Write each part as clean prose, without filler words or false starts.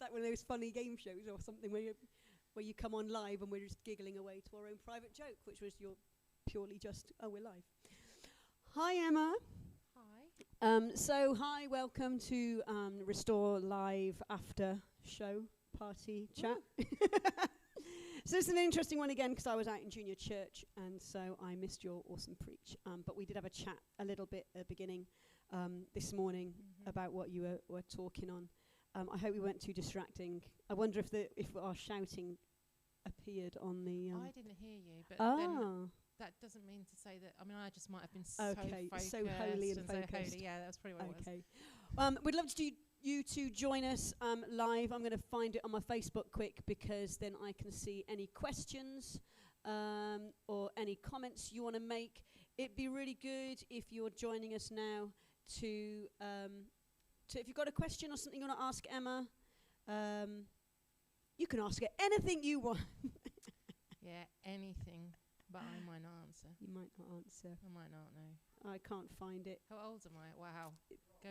It's like one of those funny game shows or something where you come on live and we're just giggling away to our own private joke, which was your purely just, oh, we're live. Hi, Emma. Hi. Hi, welcome to Restore Live After Show Party Chat. So it's an interesting one again because I was out in junior church and so I missed your awesome preach. But we did have a chat a little bit at the beginning this morning about what you were talking on. I hope we weren't too distracting. I wonder if our shouting appeared on the... I didn't hear you, but then that doesn't mean to say that... I mean, I just might have been so focused. So holy and focused. So holy. Yeah, that's pretty what it was. We'd love you to join us live. I'm going to find it on my Facebook quick because then I can see any questions or any comments you want to make. It'd be really good if you're joining us now to if you've got a question or something you want to ask Emma, you can ask her anything you want. Yeah, anything, but I might not answer. You might not answer. I might not know. I can't find it. How old am I? Wow. Go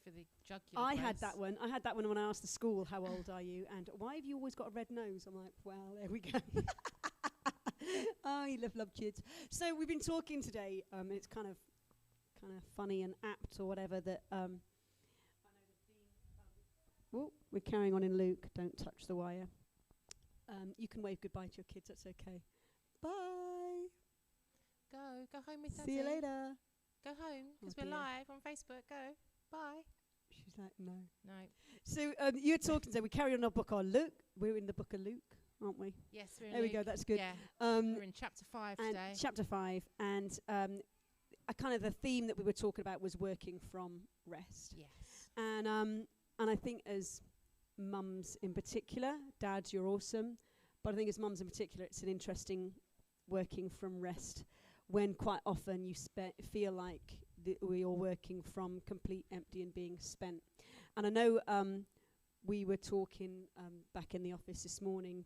for the jugular. I had that one. I had that one when I asked the school, how old are you? And why have you always got a red nose? I'm like, well, there we go. Oh, you love kids. So we've been talking today. It's kind of funny and apt or whatever that... we're carrying on in Luke. Don't touch the wire. You can wave goodbye to your kids. That's okay. Bye. Go home with Daddy. See you later. Go home because we're live on Facebook. Go. Bye. She's like, no. So you're talking. So we carry on our book on Luke. We're in the book of Luke, aren't we? Yes, we're in There Luke. we go. That's good. Yeah. We're in chapter 5 today. Chapter 5, and kind of the theme that we were talking about was working from rest. Yes. And I think as mums in particular, dads, you're awesome. But I think as mums in particular, it's an interesting working from rest when quite often you feel like we are working from complete empty and being spent. And I know we were talking back in the office this morning,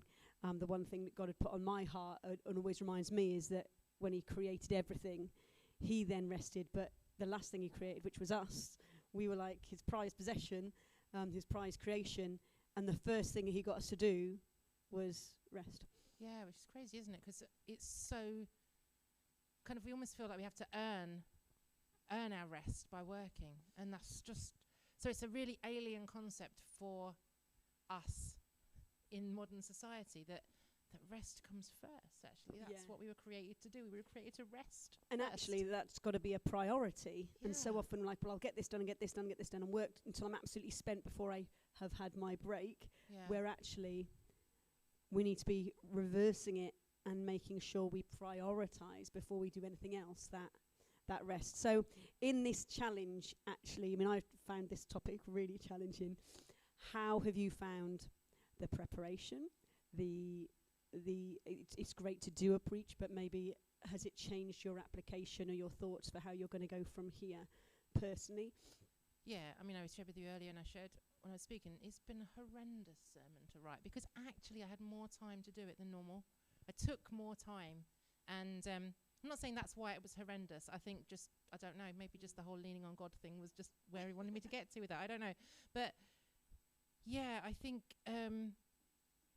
the one thing that God had put on my heart and always reminds me is that when he created everything, he then rested. But the last thing he created, which was us, we were like his prized possession, his prized creation, and the first thing he got us to do was rest. Yeah, which is crazy, isn't it? Because it's so kind of, we almost feel like we have to earn our rest by working, and that's just, so it's a really alien concept for us in modern society that rest comes first. Actually, that's what we were created to do. We were created to rest. And first. Actually, that's got to be a priority. Yeah. And so often, like, well, I'll get this done and get this done and get this done, and work until I'm absolutely spent before I have had my break. Yeah. Where actually, we need to be reversing it and making sure we prioritize before we do anything else. That rest. So, in this challenge, actually, I mean, I found this topic really challenging. How have you found the preparation? It's great to do a preach, but maybe has it changed your application or your thoughts for how you're going to go from here personally? Yeah, I mean, I shared with you earlier, and I shared when I was speaking, it's been a horrendous sermon to write because actually I had more time to do it than normal. I took more time, and I'm not saying that's why it was horrendous. I think just, I don't know, maybe just the whole leaning on God thing was just where he wanted me to get to with that. I don't know. But yeah, I think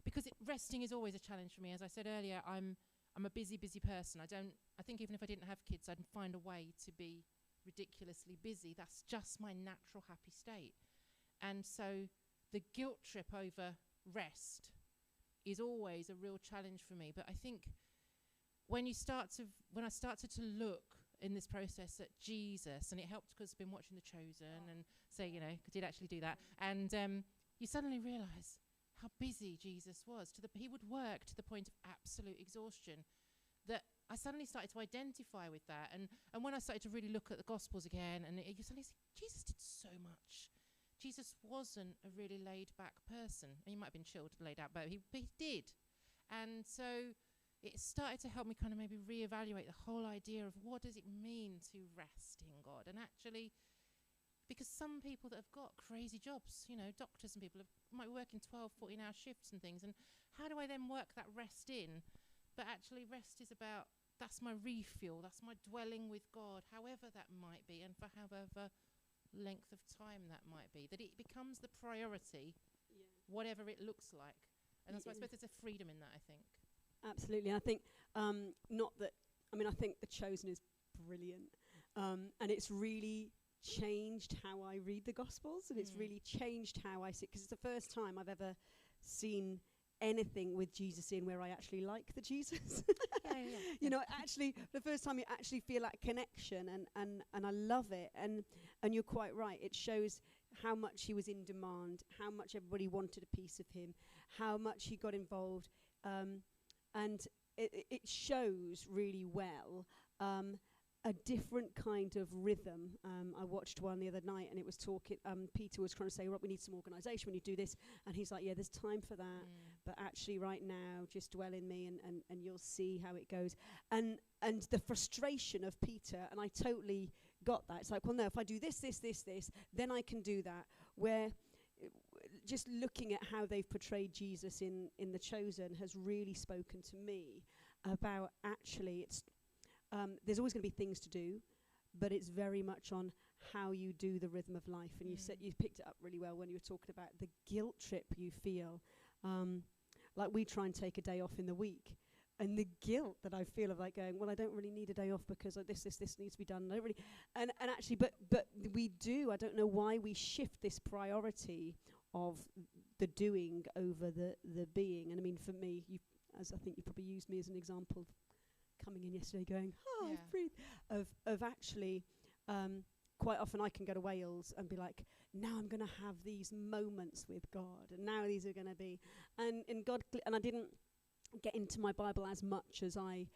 because resting is always a challenge for me. As I said earlier, I'm a busy person. I think even if I didn't have kids, I'd find a way to be ridiculously busy. That's just my natural happy state. And so the guilt trip over rest is always a real challenge for me. But I think when I started to look in this process at Jesus, and it helped because I've been watching The Chosen and say, I did actually do that. And you suddenly realise how busy Jesus was. He would work to the point of absolute exhaustion, that I suddenly started to identify with that. And when I started to really look at the Gospels again, and you suddenly see, Jesus did so much. Jesus wasn't a really laid-back person. He might have been chilled, laid out, but he did. And so it started to help me kind of maybe reevaluate the whole idea of what does it mean to rest in God. And actually, because some people that have got crazy jobs, doctors and people might work in 12, 14-hour shifts and things. And how do I then work that rest in? But actually, rest is about, that's my refuel, that's my dwelling with God, however that might be, and for however length of time that might be, that it becomes the priority whatever it looks like. And that's why I Yeah. suppose there's a freedom in that, I think. Absolutely. I think I think The Chosen is brilliant. And it's really changed how I read the Gospels, and it's really changed how I see it, because it's the first time I've ever seen anything with Jesus in where I actually like the Jesus. You know, actually, the first time you actually feel that connection, and I love it. And you're quite right. It shows how much he was in demand, how much everybody wanted a piece of him, how much he got involved. And it shows really well a different kind of rhythm. I watched one the other night, and it was talking, Peter was trying to say, right, we need some organisation when you do this. And he's like, yeah, there's time for that. But actually right now, just dwell in me, and you'll see how it goes. And the frustration of Peter, and I totally got that. It's like, well, no, if I do this, then I can do that. Where just looking at how they've portrayed Jesus in The Chosen has really spoken to me about actually it's there's always going to be things to do, but it's very much on how you do the rhythm of life. And you said you picked it up really well when you were talking about the guilt trip you feel. Like we try and take a day off in the week, and the guilt that I feel of like going, well, I don't really need a day off because this needs to be done. I don't really, and actually, but we do. I don't know why we shift this priority of the doing over the being. And I mean, for me, as I think you probably used me as an example of coming in yesterday going, I breathe, of actually, quite often I can go to Wales and be like, now I'm going to have these moments with God, and now these are going to be, and I didn't get into my Bible as much as I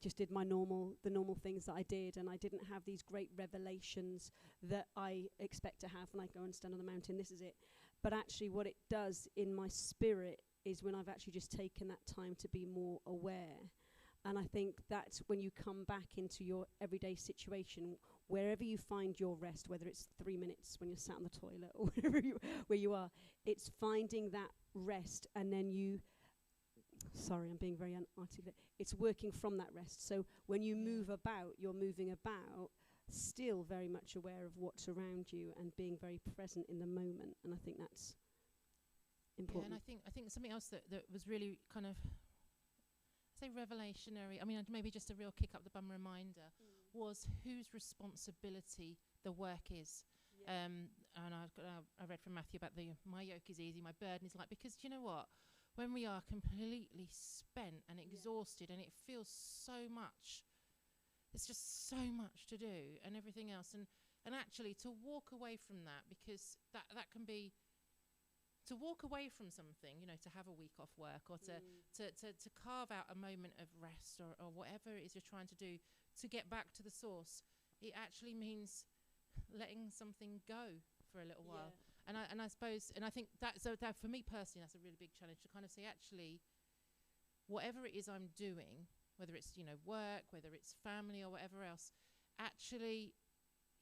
just did the normal things that I did, and I didn't have these great revelations that I expect to have when I go and stand on the mountain. This is it. But actually what it does in my spirit is when I've actually just taken that time to be more aware. And I think that's when you come back into your everyday situation, wherever you find your rest, whether it's 3 minutes when you're sat on the toilet or where you are, it's finding that rest, and then sorry, I'm being very unarticulate. It's working from that rest. So when you move about, you're moving about, still very much aware of what's around you and being very present in the moment. And I think that's important. Yeah, and I think something else that was really kind of, say, revelationary, I mean, maybe just a real kick up the bum reminder, was whose responsibility the work is. And I read from Matthew about my yoke is easy, my burden is light, because do you know what? When we are completely spent and exhausted, and it feels so much, there's just so much to do and everything else, and actually to walk away from that, because that can be, to walk away from something, you know, to have a week off work, or to carve out a moment of rest, or whatever it is you're trying to do, to get back to the source, it actually means letting something go for a little while. And I suppose, and I think that for me personally, that's a really big challenge, to kind of say, actually, whatever it is I'm doing, whether it's, you know, work, whether it's family or whatever else, actually,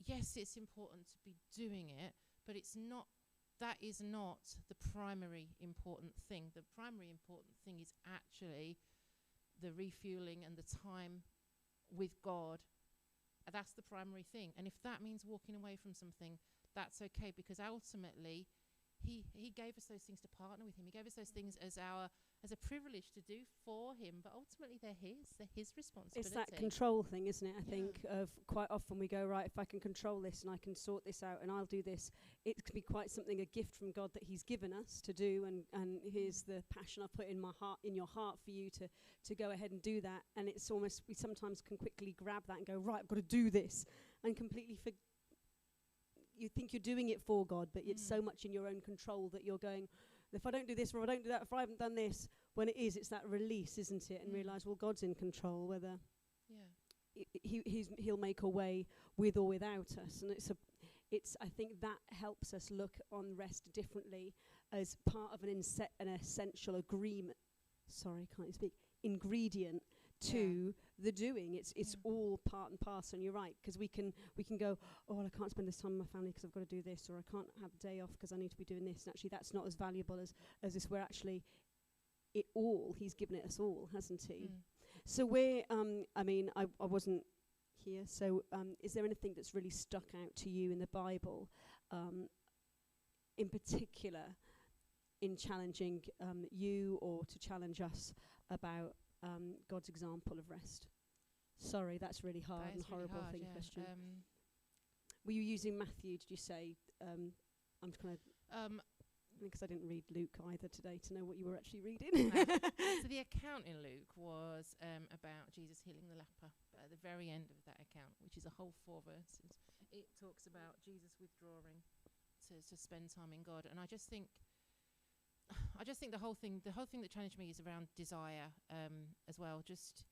yes, it's important to be doing it, but that is not the primary important thing. The primary important thing is actually the refueling and the time with God. That's the primary thing. And if that means walking away from something, that's okay, because ultimately he gave us those things to partner with him. He gave us those things as a privilege to do for him, but ultimately they're his responsibility. It's that control thing, isn't it? I think of quite often we go, right, if I can control this and I can sort this out and I'll do this, it can be quite something, a gift from God that he's given us to do, and here's the passion I've put in your heart for you to go ahead and do that. And it's almost, we sometimes can quickly grab that and go, right, I've got to do this, and completely you think you're doing it for God, but it's so much in your own control that you're going, if I don't do this, or if I don't do that, if I haven't done this, when it's that release, isn't it? And realise, well, God's in control, whether he'll make a way with or without us. And I think that helps us look on rest differently as part of an essential ingredient to the doing. It's all part and parcel, and you're right, because we can go, oh, well, I can't spend this time with my family because I've got to do this, or I can't have a day off because I need to be doing this, and actually that's not as valuable as this, where actually he's given it us all, hasn't he? So I wasn't here, so is there anything that's really stuck out to you in the Bible, in particular in challenging you or to challenge us about God's example of rest? Sorry, that's really hard and horrible question. Were you using Matthew, did you say? I'm just kind of, because I didn't read Luke either today to know what you were actually reading. So the account in Luke was about Jesus healing the leper. But at the very end of that account, which is a whole 4 verses, it talks about Jesus withdrawing to spend time in God. And I just think the whole thing that challenged me is around desire as well. Just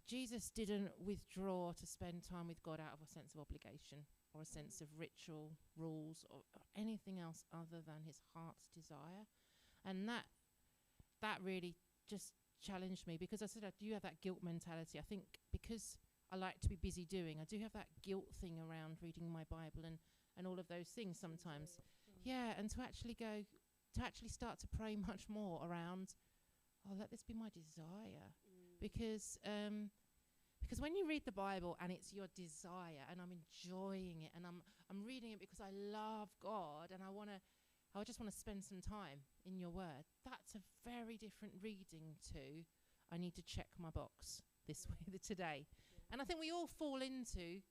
Jesus didn't withdraw to spend time with God out of a sense of obligation or a sense of ritual, rules, or anything else other than his heart's desire. And that really just challenged me, because I said I do have that guilt mentality. I think because I like to be busy doing, I do have that guilt thing around reading my Bible and all of those things sometimes. Yeah, and to actually start to pray much more around, let this be my desire. Because when you read the Bible and it's your desire, and I'm enjoying it, and I'm reading it because I love God, and I just want to spend some time in your word, that's a very different reading to, I need to check my box this way today. And I think we all fall into,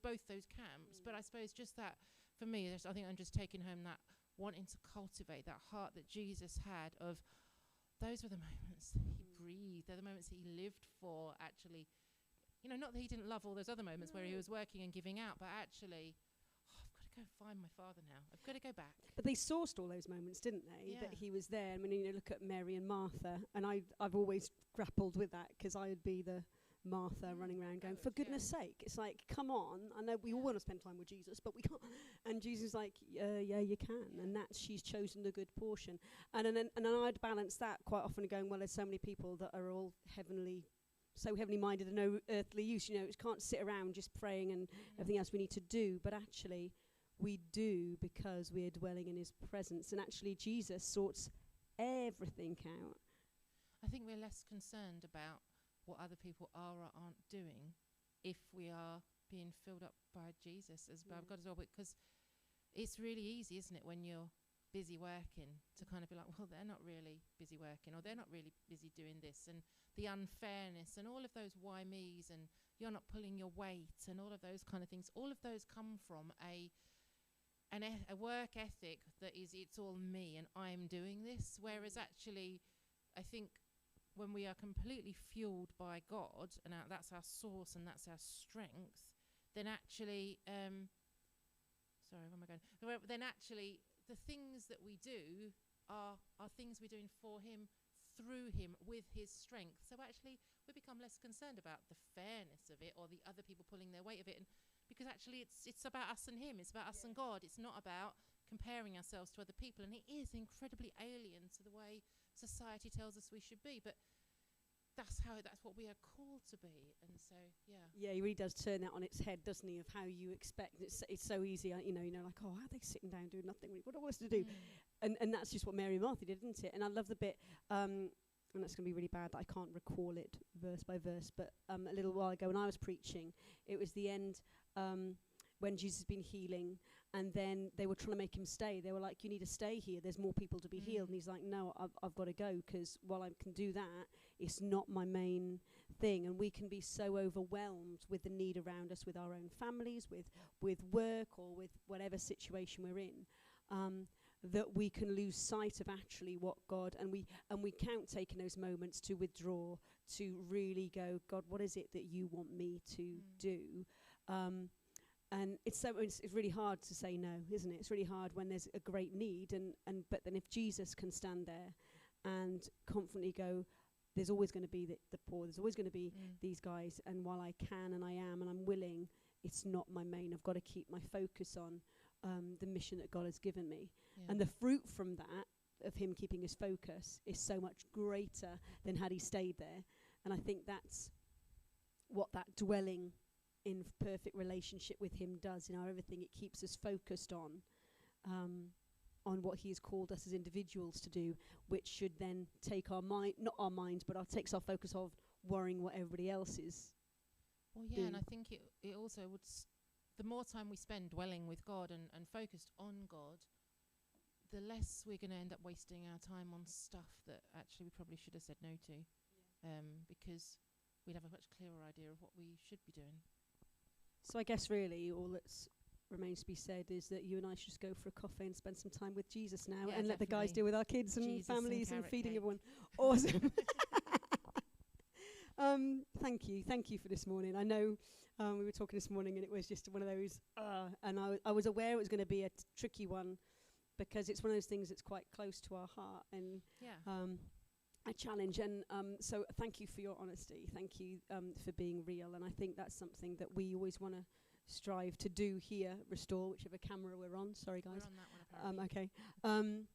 both those camps, but I suppose just that, for me, I think I'm just taking home that wanting to cultivate that heart that Jesus had of, those were the moments that he breathed. They're the moments that he lived for, actually. Not that he didn't love all those other moments where he was working and giving out, but actually, I've got to go find my father now. I've got to go back. But they sourced all those moments, didn't they? Yeah. That he was there. I mean, look at Mary and Martha, and I've always grappled with that, because I would be the Martha running around going, for goodness sake. It's like, come on. I know we all want to spend time with Jesus, but we can't. And Jesus is like, yeah, you can. And she's chosen the good portion. And then I'd balance that quite often going, well, there's so many people that are all so heavenly minded and no earthly use. Can't sit around just praying and everything else we need to do. But actually, we do, because we're dwelling in his presence. And actually, Jesus sorts everything out. I think we're less concerned about what other people are or aren't doing if we are being filled up by Jesus as by God as well, because it's really easy, isn't it, when you're busy working to kind of be like, well, they're not really busy working, or they're not really busy doing this, and the unfairness and all of those why me's, and you're not pulling your weight, and all of those kind of things. All of those come from a work ethic that is, it's all me and I'm doing this, whereas actually I think when we are completely fueled by God, and that's our source and that's our strength, then actually, where am I going? Then actually, the things that we do are things we're doing for him, through him, with his strength. So actually, we become less concerned about the fairness of it or the other people pulling their weight of it, and because actually it's about us and him. It's about us and God. It's not about comparing ourselves to other people, and it is incredibly alien to the way society tells us we should be, but that's what we are called to be. And so he really does turn that on its head, doesn't he, of how you expect. It's so easy, like, how are they sitting down doing nothing, what are we supposed to do? And that's just what Mary and Martha did, isn't it? And I love the bit, and that's going to be really bad that I can't recall it verse by verse, but a little while ago when I was preaching, it was the end when Jesus has been healing, and then they were trying to make him stay. They were like, you need to stay here, there's more people to be healed. And he's like, no, I've got to go, because while I can do that, it's not my main thing. And we can be so overwhelmed with the need around us, with our own families, with work, or with whatever situation we're in, that we can lose sight of actually what God, and we count taking those moments to withdraw, to really go, God, what is it that you want me to do? And it's really hard to say no, isn't it? It's really hard when there's a great need, but then if Jesus can stand there and confidently go, there's always going to be the poor, there's always going to be these guys, and while I can and I am and I'm willing, it's not my main. I've got to keep my focus on the mission that God has given me. And the fruit from that, of him keeping his focus, is so much greater than had he stayed there. And I think that's what that dwelling in perfect relationship with him does in our everything. It keeps us focused on what he has called us as individuals to do, which should then take our mind, not our minds, but takes our focus of worrying what everybody else is. Well, yeah, and I think it also would, the more time we spend dwelling with God and focused on God, the less we're going to end up wasting our time on stuff that actually we probably should have said no to, because we'd have a much clearer idea of what we should be doing. So I guess really all that's remains to be said is that you and I should just go for a coffee and spend some time with Jesus now, Yeah, and let the guys definitely. deal with our kids and Jesus families and carrot feeding cake. everyone. Awesome. Thank you for this morning. I know we were talking this morning and it was just one of those, and I was aware it was going to be a tricky one, because it's one of those things that's quite close to our heart and Yeah. a challenge. And so thank you for your honesty. Thank you for being real. And I think that's something that we always want to strive to do here, Restore, whichever camera we're on. Sorry, guys. We're on that one apparently. Okay.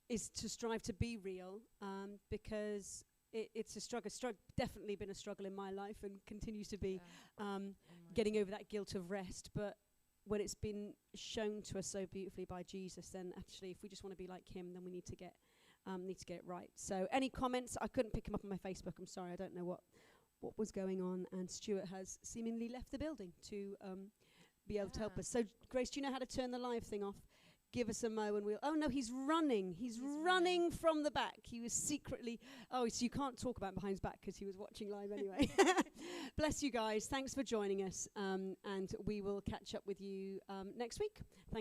Is to strive to be real, because it's a struggle. Definitely been a struggle in my life and continues to be, getting over that guilt of rest. But when it's been shown to us so beautifully by Jesus, then actually, if we just want to be like him, then we need to get it right. So any comments? I couldn't pick him up on my Facebook. I'm sorry. I don't know what was going on. And Stuart has seemingly left the building to be able to help Yeah. us. So Grace, do you know how to turn the live thing off? Give us a mo and we'll... Oh, no, he's running. He's running from the back. He was secretly... Oh, so you can't talk about behind his back because he was watching live anyway. Bless you guys. Thanks for joining us. And we will catch up with you next week. Thank